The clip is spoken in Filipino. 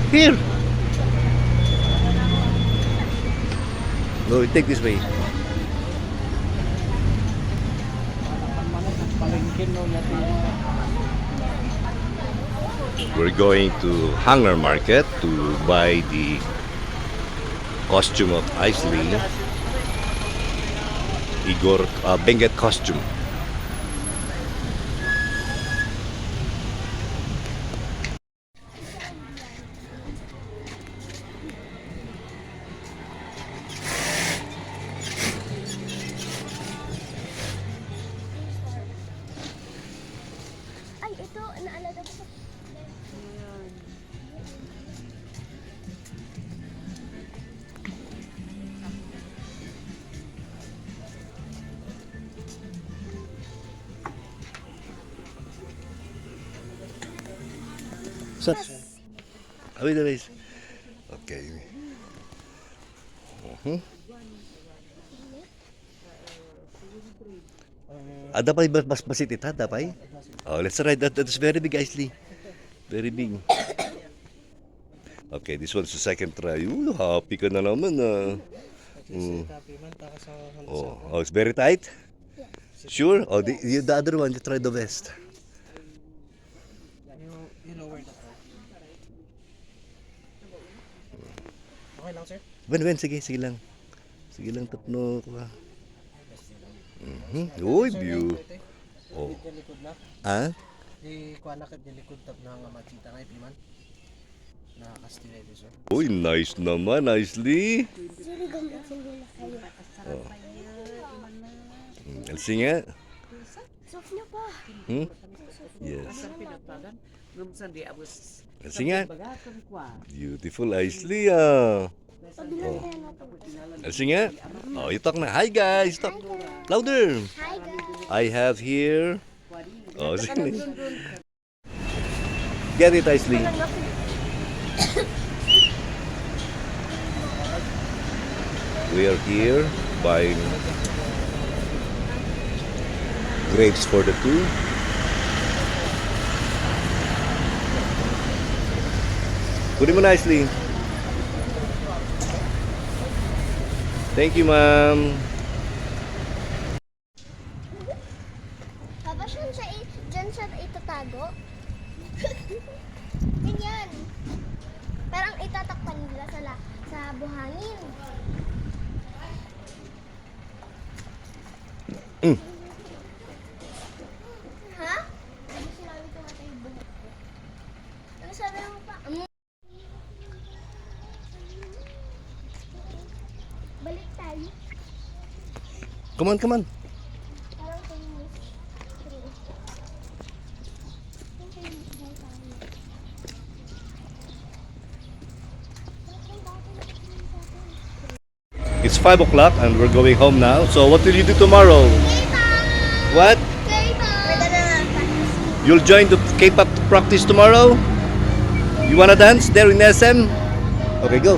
Here. No, take this way. We're going to Hangar Market to buy the costume of Aisley. Igor Benguet costume. Ay, ito, naalala ko sa... Wait. Okay. Dapat mas masitit ha, dapat. Oh, let's try that. That's very big, Aisley. Very big. Okay, this one's the second try. Ooh, happy ka na naman. Oh, it's very tight? Sure? Oh, the other one, you try the best. You lower the car. Okay lang, sir? Ben, sige lang. Sige lang, tapno ko ha. Uy, view. Oh. Di likod na. Ah? Di kuha na di likod tap na nga machita nga ipiman. Nakakastile ito, sir. Uy, nice naman, nicely. Sili gamit sila kayo. Alsi nga. Soft na pa. Yes. Alsi Alsi nga. Beautiful, Aisley ah. Pabilang kaya natin. Alsi nga. Oh, you talk na. Hi guys, talk louder. Hi guys. I have here. Oh, sige. Get it, Aisley. We are here buying grapes for the two. Kunin mo na, Aisley. Thank you, ma'am. Papa, dyan siya itatago? Ganyan. Parang itatakpan nila sa buhangin. Ha? Ano sinabi ko nga tayo buhok ko? Ano sabi mo pa? Balik tayo. Come on. Parang kayo. It's 5 o'clock and we're going home now. So what will you do tomorrow? What? You'll join the K-pop practice tomorrow? You wanna dance there in SM? Okay, go.